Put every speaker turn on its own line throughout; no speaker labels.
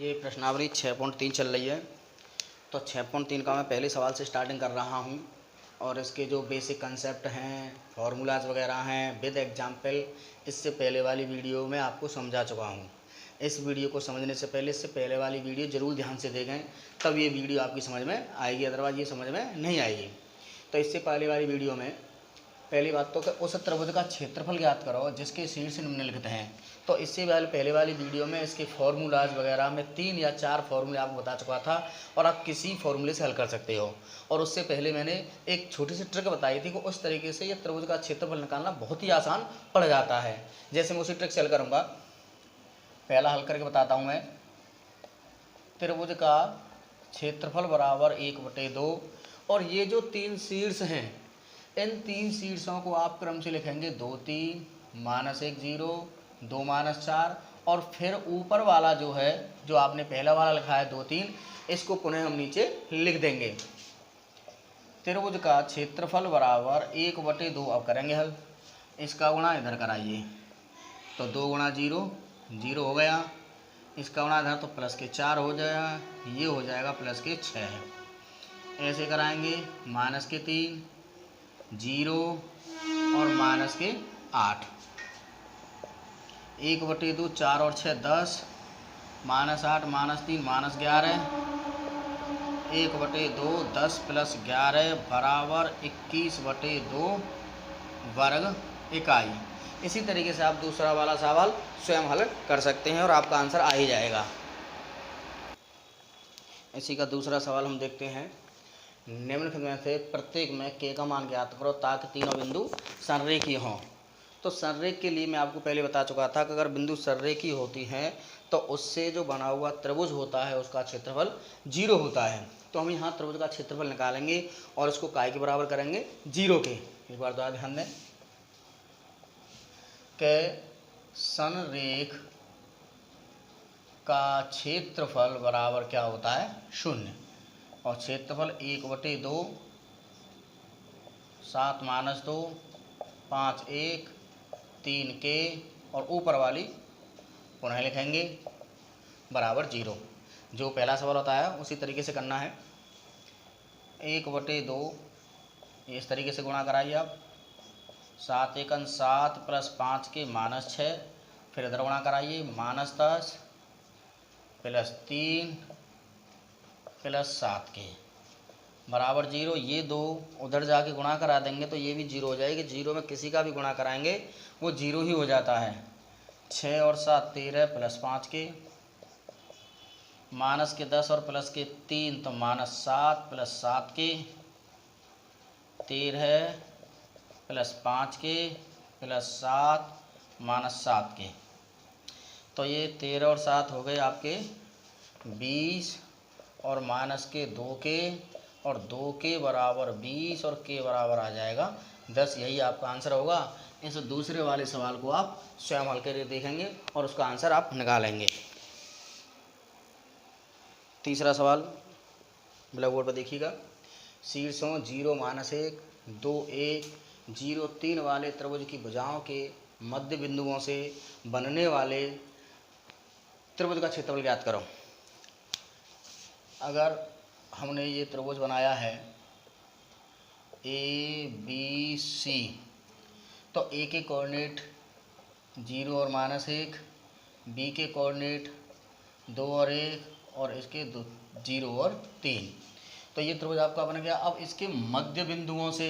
ये प्रश्नावली 6.3 चल रही है। तो 6.3 का मैं पहले सवाल से स्टार्टिंग कर रहा हूँ और इसके जो बेसिक कंसेप्ट हैं, फार्मूलाज वगैरह हैं विद एग्जाम्पल, इससे पहले वाली वीडियो में आपको समझा चुका हूँ। इस वीडियो को समझने से पहले इससे पहले वाली वीडियो ज़रूर ध्यान से देखें, तब ये वीडियो आपकी समझ में आएगी, अदरवाइज़ ये समझ में नहीं आएगी। तो इससे पहले वाली वीडियो में पहली बात तो उस त्रिभुज का क्षेत्रफल ज्ञात करो जिसके शीर्ष निम्नलिखित हैं। तो इससे पहले वाली वीडियो में इसके फार्मूलाज वगैरह में 3 या 4 फार्मूले आपको बता चुका था और आप किसी फार्मूले से हल कर सकते हो। और उससे पहले मैंने एक छोटी सी ट्रिक बताई थी कि उस तरीके से ये त्रिभुज का क्षेत्रफल निकालना बहुत ही आसान पड़ जाता है। जैसे मैं उसी ट्रिक से हल करूँगा। पहला हल करके बताता हूँ मैं। त्रिभुज का क्षेत्रफल बराबर 1/2 और ये जो 3 शीर्ष हैं, इन 3 शीर्षों को आप क्रम से लिखेंगे 2 3 -1 0 2 -4 और फिर ऊपर वाला जो है, जो आपने पहला वाला लिखा है 2 3, इसको पुनः हम नीचे लिख देंगे। त्रिभुज का क्षेत्रफल बराबर 1/2। अब करेंगे हल। इसका गुणा इधर कराइए तो 2 × 0 0 हो गया। इसका गुणा इधर तो प्लस के 4 हो जाएगा, ये हो जाएगा प्लस के 6। ऐसे कराएंगे -3 0 और -8। 1/2 4 और 6 10, -8 -3 -11, 1/2 10 + 11 बराबर 21/2 वर्ग इकाई। इसी तरीके से आप दूसरा वाला सवाल स्वयं हल कर सकते हैं और आपका आंसर आ ही जाएगा। इसी का दूसरा सवाल हम देखते हैं। निम्नलिखित में से प्रत्येक में k का मान ज्ञात करो ताकि तीनों बिंदु संरेखीय हों। तो संरेख के लिए मैं आपको पहले बता चुका था कि अगर बिंदु संरेखीय होती हैं तो उससे जो बना हुआ त्रिभुज होता है उसका क्षेत्रफल 0 होता है। तो हम यहाँ त्रिभुज का क्षेत्रफल निकालेंगे और इसको काय के बराबर करेंगे 0 के। एक बार दोबारा ध्यान दें कि संरेख का क्षेत्रफल बराबर क्या होता है 0 और क्षेत्रफल 1/2 7 - 2 5 1 3 के और ऊपर वाली पुनः लिखेंगे बराबर 0। जो पहला सवाल होता है उसी तरीके से करना है। 1/2 इस तरीके से गुणा कराइए आप। 7 × 1 7 + 5 के -6, फिर इधर गुणा कराइए -10 + 3 + 7 के बराबर 0। ये 2 उधर जाके गुणा करा देंगे तो ये भी 0 हो जाएगी। 0 में किसी का भी गुणा कराएंगे वो 0 ही हो जाता है। 6 और 7 13 + 5 के -10 और +3 तो -7 + 7 के 13 + 5 के +7 -7 के। तो ये 13 और 7 हो गए आपके 20 और -2 के और 2 के बराबर 20 और के बराबर आ जाएगा 10। यही आपका आंसर होगा। इस दूसरे वाले सवाल को आप स्वयं हल करके देखेंगे और उसका आंसर आप निकालेंगे। तीसरा सवाल ब्लैक बोर्ड पर देखिएगा। शीर्षों 0 -1 2 1 0 3 वाले त्रिभुज की भुजाओं के मध्य बिंदुओं से बनने वाले त्रिभुज का क्षेत्रफल ज्ञात करो। अगर हमने ये त्रिभुज बनाया है ABC, तो A के कोऑर्डिनेट 0 और -1, B के कोऑर्डिनेट 2 और 1 और इसके 0 और 3। तो ये त्रिभुज आपका बन गया। अब इसके मध्य बिंदुओं से,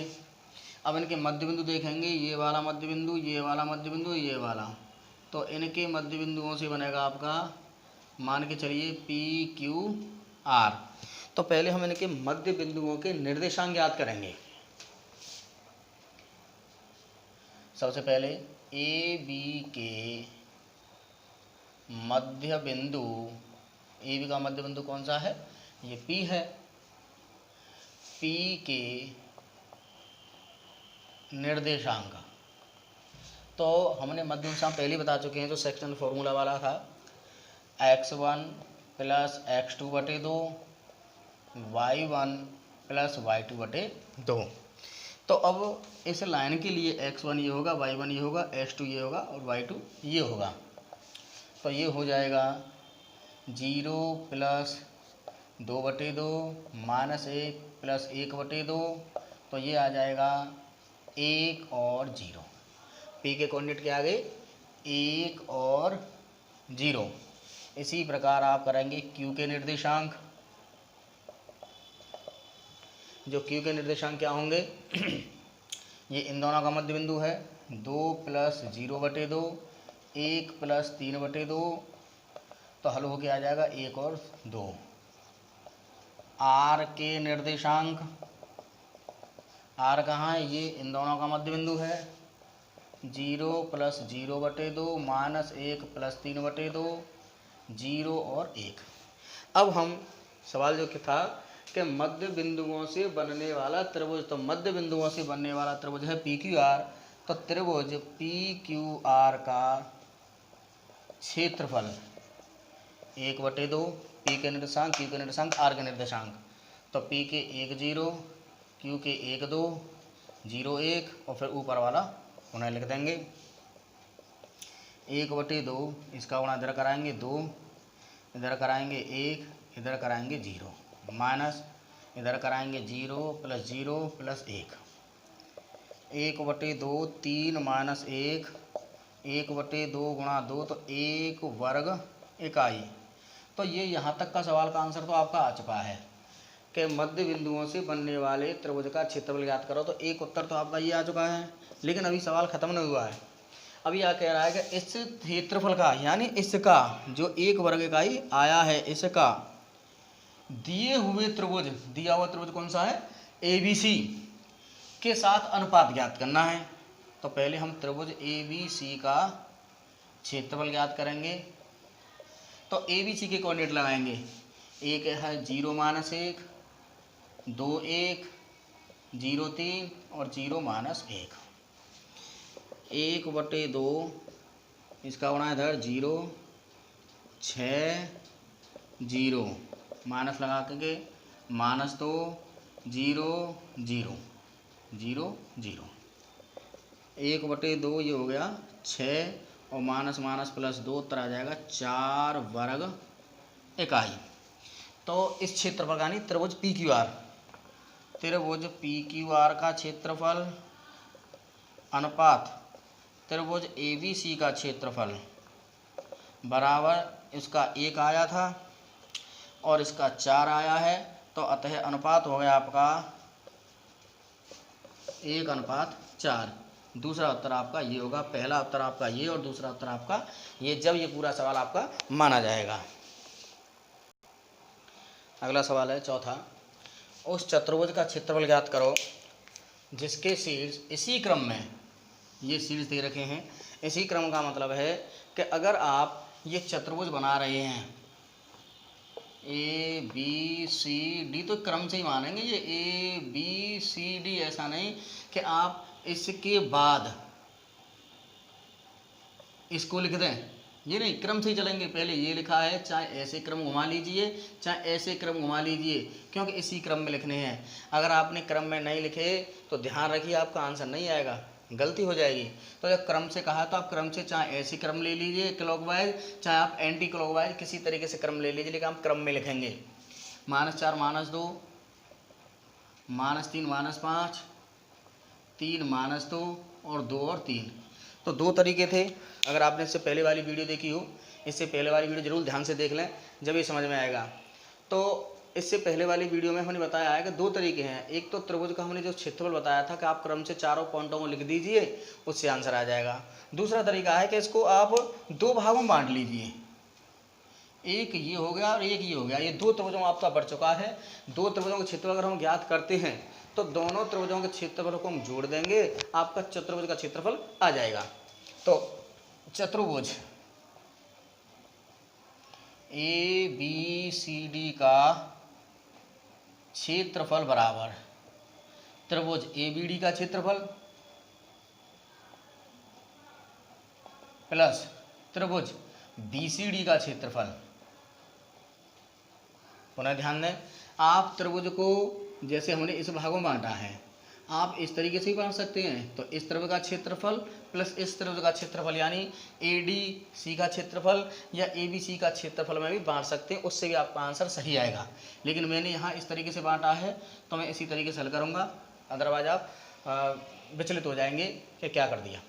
अब इनके मध्य बिंदु देखेंगे, ये वाला मध्य बिंदु, ये वाला मध्य बिंदु, ये वाला। तो इनके मध्य बिंदुओं से बनेगा आपका, मान के चलिए PQR। तो पहले हम इनके मध्य बिंदुओं के निर्देशांक ज्ञात करेंगे। सबसे पहले AB के मध्य बिंदु, AB का मध्य बिंदु कौन सा है, ये P है। P के निर्देशांक, तो हमने मध्य निर्देशांक पहले बता चुके हैं, जो सेक्शन फॉर्मूला वाला था, x1 + x2/2 y1 + y2/2। तो अब इस लाइन के लिए x1 ये होगा, y1 ये होगा, x2 ये होगा और y2 ये होगा। तो ये हो जाएगा 0 प्लस 2/2 माइनस 1 प्लस 1/2, तो ये आ जाएगा 1 और 0। पी के कोऑर्डिनेट क्या आ गए? 1 और 0। इसी प्रकार आप करेंगे क्यू के निर्देशांक। जो क्यू के निर्देशांक क्या होंगे? ये इन दोनों का मध्य बिंदु है, 2 प्लस 0/2, 1 प्लस 3/2, तो हल होके आ जाएगा 1 और 2। आर के निर्देशांक, आर कहाँ है? ये इन दोनों का मध्य बिंदु है, 0 प्लस 0/2 माइनस 1 प्लस 3/2, 0 और 1। अब हम सवाल जो कि था कि मध्य बिंदुओं से बनने वाला त्रिभुज, तो मध्य बिंदुओं से बनने वाला त्रिभुज है PQR। तो त्रिभुज PQR का क्षेत्रफल 1/2, पी के निर्देशांक, क्यू के निर्देशांक, आर के निर्देशांक, तो पी के 1 0, क्यू के 1 2, 0 1, और फिर ऊपर वाला उन्हें लिख देंगे 1/2। इसका गुणा इधर कराएंगे 2, इधर कराएंगे 1, इधर कराएंगे 0, माइनस इधर कराएंगे 0 प्लस 0 प्लस 1, 1/2 3 माइनस 1, 1/2 गुणा 2, तो 1 वर्ग इकाई। तो ये यहाँ तक का सवाल का आंसर तो आपका आ चुका है कि मध्य बिंदुओं से बनने वाले त्रिभुज का क्षेत्रफल ज्ञात करो। तो एक उत्तर तो आपका ये आ चुका है, लेकिन अभी सवाल खत्म नहीं हुआ है। अभी यह कह रहा है कि इस क्षेत्रफल का, यानी इसका जो 1 वर्ग इकाई आया है, इसका दिए हुए त्रिभुज, दिया हुआ त्रिभुज कौन सा है? ABC के साथ अनुपात ज्ञात करना है। तो पहले हम त्रिभुज ABC का क्षेत्रफल ज्ञात करेंगे। तो ABC के कोऑर्डिनेट लगाएंगे, एक है 0 माइनस 1, 2 1, 0 3 और 0 माइनस 1। 1/2 इसका गुणा इधर 0 6 0, माइनस लगा के -2 0 0 0 0, 1/2 ये हो गया 6, और माइनस माइनस प्लस 2 उत्तर आ जाएगा 4 वर्ग इकाई। तो इस क्षेत्रफल का यानी त्रिभुज PQR, त्रिभुज PQR का क्षेत्रफल अनुपात त्रिभुज ABC का क्षेत्रफल बराबर, इसका 1 आया था और इसका 4 आया है, तो अतः अनुपात हो गया आपका 1:4। दूसरा उत्तर आपका ये होगा, पहला उत्तर आपका ये और दूसरा उत्तर आपका ये, जब ये पूरा सवाल आपका माना जाएगा। अगला सवाल है चौथा, उस चतुर्भुज का क्षेत्रफल ज्ञात करो जिसके शीर्ष इसी क्रम में, ये शीर्ष दे रखे हैं, इसी क्रम का मतलब है कि अगर आप ये चतुर्भुज बना रहे हैं ABCD, तो क्रम से ही मानेंगे ये ABCD, ऐसा नहीं कि आप इसके बाद इसको लिख दें, ये नहीं, क्रम से ही चलेंगे। पहले ये लिखा है, चाहे ऐसे क्रम घुमा लीजिए चाहे ऐसे क्रम घुमा लीजिए, क्योंकि इसी क्रम में लिखने हैं। अगर आपने क्रम में नहीं लिखे तो ध्यान रखिए आपका आंसर नहीं आएगा, गलती हो जाएगी। तो जब क्रम से कहा तो आप क्रम से चाहे ऐसे क्रम ले लीजिए क्लॉकवाइज, चाहे आप एंटी क्लॉकवाइज, किसी तरीके से क्रम ले लीजिए, लेकिन हम क्रम में लिखेंगे। -4 -2, -3 -5, 3 -2 और 2 और 3। तो 2 तरीके थे। अगर आपने इससे पहले वाली वीडियो देखी हो, इससे पहले वाली वीडियो जरूर ध्यान से देख लें, जब ये समझ में आएगा। तो इससे पहले वाली वीडियो में हमने बताया है कि 2 तरीके हैं। एक तो त्रिभुज का हमने जो क्षेत्रफल बताया था कि आप क्रम से चारों पॉइंटों को लिख दीजिए, उससे आंसर आ जाएगा। दूसरा तरीका है कि इसको आप 2 भागों में बांट लीजिए, एक ये हो गया और एक ये हो गया। ये 2 त्रिभुजों में आपका बढ़ चुका है। 2 त्रिभुजों का क्षेत्रफल अगर हम ज्ञात करते हैं तो दोनों त्रिभुजों के क्षेत्रफल को हम जोड़ देंगे, आपका चतुर्भुज का क्षेत्रफल आ जाएगा। तो चतुर्भुज ABCD का क्षेत्रफल बराबर त्रिभुज ABD का क्षेत्रफल प्लस त्रिभुज BCD का क्षेत्रफल। पुनः ध्यान दें, आप त्रिभुज को जैसे हमने इस भागों में बांटा है, आप इस तरीके से भी बांट सकते हैं, तो इस तरफ का क्षेत्रफल प्लस इस तरफ का क्षेत्रफल यानी ADC का क्षेत्रफल या ABC का क्षेत्रफल में भी बांट सकते हैं, उससे भी आपका आंसर सही आएगा। लेकिन मैंने यहाँ इस तरीके से बांटा है तो मैं इसी तरीके से हल करूँगा, अदरवाइज आप विचलित हो जाएंगे कि क्या कर दिया।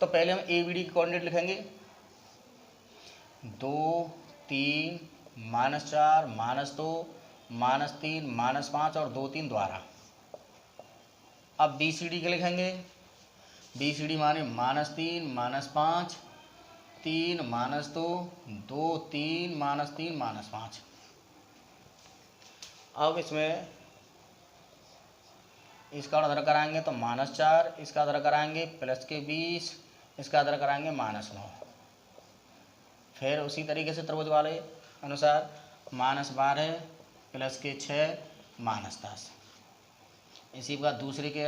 तो पहले हम ABD के कोऑर्डिनेट लिखेंगे, 2 3 -4 -2 -3 -5 और 2 3 द्वारा। अब BCD के लिखेंगे, BCD माने -3 -5 3 -2 2 3 -3 -5। अब इसमें इसका अदर कराएंगे तो -4, इसका अदर कराएंगे प्लस के 20, इसका अदर कराएंगे -9। फिर उसी तरीके से त्रिभुज वाले अनुसार -12 प्लस के 6 -10। इसी का दूसरे के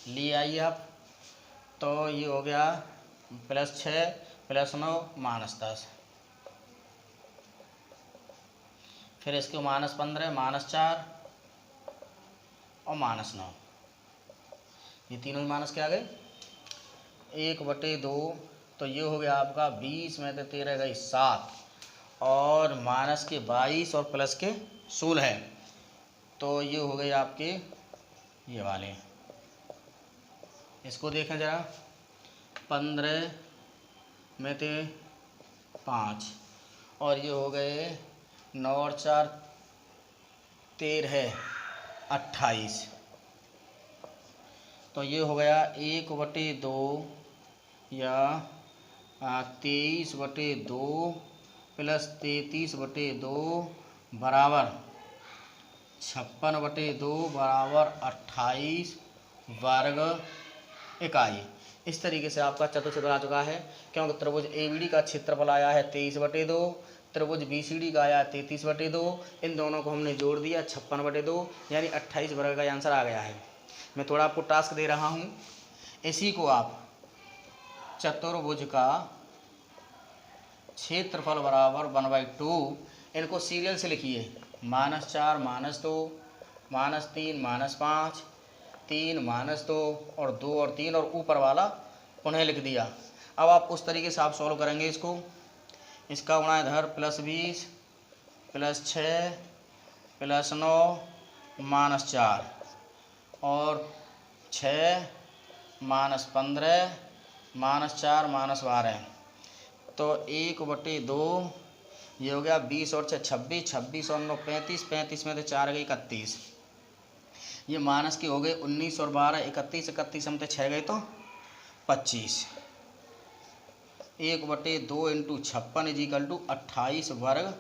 लिए आइए आप, तो ये हो गया +6 +9 -10। फिर इसके -15 -4 और -9, ये तीनों ही माइनस के आ गए। 1/2, तो ये हो गया आपका 20 में से 13 गई 7 और माइनस के 22 और प्लस के 16, तो ये हो गए आपके ये वाले। इसको देखें ज़रा, 15 में से 5 और ये हो गए 9 और 4 13 28, तो ये हो गया 1/2 या 23/2 प्लस 33/2 बराबर 56/2 बराबर 28 वर्ग इकाई। इस तरीके से आपका चतुर्भुज बना चुका है, क्योंकि त्रिभुज ABD का क्षेत्रफल आया है 23/2, त्रिभुज BCD का आया 33/2, इन दोनों को हमने जोड़ दिया 56/2 यानी 28 वर्ग का आंसर आ गया है। मैं थोड़ा आपको टास्क दे रहा हूँ, इसी को आप चतुर्भुज का क्षेत्रफल बराबर 1/2, इनको सीरियल से लिखिए, -4 -2 -3 -5 3 -2 और 2 और 3 और ऊपर वाला उन्हें लिख दिया। अब आप उस तरीके से आप सॉल्व करेंगे इसको, इसका गुणा इधर +20 +6 +9 -4 और 6 -15 -4 -12, तो 1/2 ये हो गया 20 और 6 26, 26 और 9 35, 35 में से 4 गई 31, ये माइनस के हो गए 19 और 12 31, 31 में से 6 गए तो 25। 1/2 × 56 = 28 वर्ग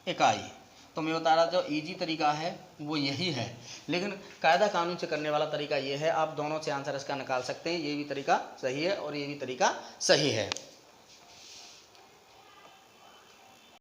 इकाई। तो मैं बता रहा था जो इजी तरीका है वो यही है, लेकिन कायदा कानून से करने वाला तरीका ये है, आप दोनों से आंसर इसका निकाल सकते हैं, ये भी तरीका सही है और ये भी तरीका सही है।